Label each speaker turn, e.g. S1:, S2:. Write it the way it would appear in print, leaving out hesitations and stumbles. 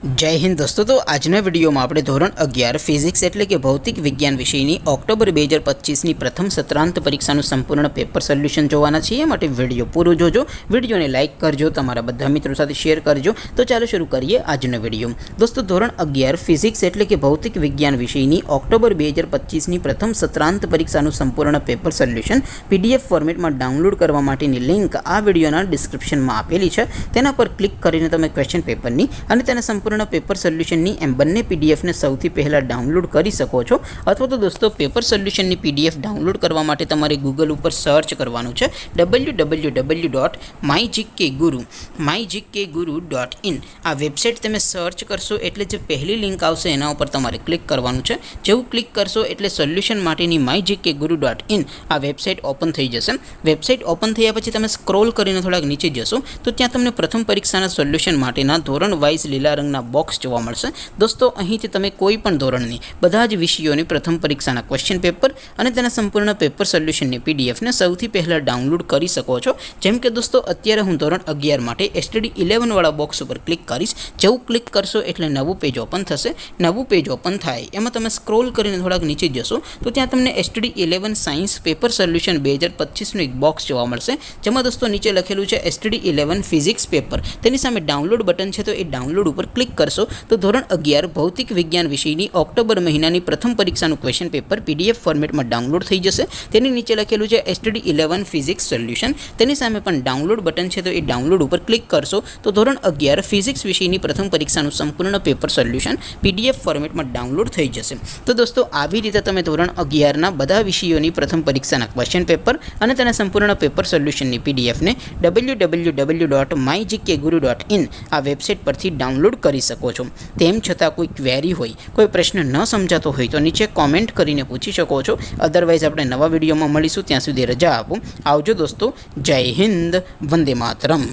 S1: जय हिंद दोस्तों। तो આજના વિડીયોમાં આપણે ધોરણ 11 ફિઝિક્સ એટલે કે ભૌતિક વિજ્ઞાન વિષયની ઓક્ટોબર 2025ની પ્રથમ સત્રાંત પરીક્ષાનું સંપૂર્ણ પેપર સોલ્યુશન જોવાના છીએ। માટે વિડીયો પૂરો જોજો, વિડીયોને લાઇક કરજો, તમારા બધા મિત્રો સાથે શેર કરજો। તો ચાલો શરૂ કરીએ આજનો વિડીયો। દોસ્તો ધોરણ 11 ફિઝિક્સ એટલે કે ભૌતિક વિજ્ઞાન વિષયની ઓક્ટોબર 2025ની પ્રથમ સત્રાંત પરીક્ષાનું સંપૂર્ણ પેપર સોલ્યુશન PDF ફોર્મેટમાં ડાઉનલોડ કરવા માટેની લિંક આ વિડીયોના ડિસ્ક્રિપ્શનમાં આપેલી છે। તેના પર ક્લિક કરીને તમે ક્વેશ્ચન પેપરની અને તેના સંપૂર્ણ पेपर सोल्यूशन एम बने पीडीएफ ने सौथी पहला डाउनलॉड करी सको छो। अथवा तो दोस्तों पेपर सोल्यूशन पीडीएफ डाउनलॉड करवा माटे तमारे गूगल पर सर्च करवानुं छे www.mygkguru.in। आ वेबसाइट तमे सर्च करशो एटले जे पहली लिंक आवशे एना पर तमारे क्लिक करवानुं छे। जेवुं क्लिक करशो एटले सोल्यूशन माटेनी mygkguru.in आ वेबसाइट ओपन थई जशे। वेबसाइट ओपन थया पछी तमे स्क्रॉल करीने थोड़ा नीचे जशो तो त्यां तमने प्रथम परीक्षाना सोल्यूशन माटेना धोरण वाइज लीला रंगना बॉक्स जोवा मळशे। दोस्तों અહીંથી તમે કોઈ પણ ધોરણની બધા જ વિષયોની પ્રથમ પરીક્ષાના ક્વેશ્ચન પેપર અને તેના સંપૂર્ણ પેપર સોલ્યુશનની PDF ને સૌથી પહેલા ડાઉનલોડ કરી શકો છો। જેમ કે દોસ્તો અત્યારે હું ધોરણ 11 માટે STD 11 વાળા બોક્સ ઉપર ક્લિક કરીશ। જેવું ક્લિક કરશો એટલે નવું પેજ ઓપન થશે। નવું પેજ ઓપન થાય એમાં તમે સ્ક્રોલ કરીને થોડાક નીચે જશો તો ત્યાં તમને STD 11 સાયન્સ પેપર સોલ્યુશન 2025 નું એક બોક્સ જોવા મળશે। જેમાં દોસ્તો નીચે લખેલું છે STD 11 ફિઝિક્સ પેપર, તેની સામે ડાઉનલોડ બટન છે તો એ ડાઉનલોડ ઉપર क्लिक करशो तो धोरण 11 भौतिक विज्ञान विषयनी ऑक्टोबर महीनानी प्रथम परीक्षाનું क्वेश्चन पेपर PDF फॉर्मेट में डाउनलॉड थई जशे। तेनी नीचे लखेलुं छे STD 11 फिजिक्स सोल्यूशन, तेनी सामे पण डाउनलॉड बटन छे तो ए डाउनलॉड पर क्लिक करशो तो धोरण 11 फिजिक्स विषयनी प्रथम परीक्षाનું संपूर्ण पेपर सोल्यूशन PDF फॉर्मेट में डाउनलॉड थई जशे। तो दोस्तों આવી રીતે તમે ધોરણ 11 ના બધા વિષયોની પ્રથમ પરીક્ષાના ક્વેશ્ચન પેપર અને તેના સંપૂર્ણ પેપર સોલ્યુશનની PDF ને www.mygkguru.in આ વેબસાઇટ પરથી डाउनलॉड કરી શકો છો। તેમ છતાં કોઈ ક્વેરી હોય, કોઈ પ્રશ્ન ન સમજાતો હોય તો નીચે કોમેન્ટ કરીને પૂછી શકો છો। અધરવાઇઝ આપણે નવા વિડીયોમાં મળીશું, ત્યાં સુધી રજા આપો। આવજો દોસ્તો, જય હિન્દ, વંદે માતરમ।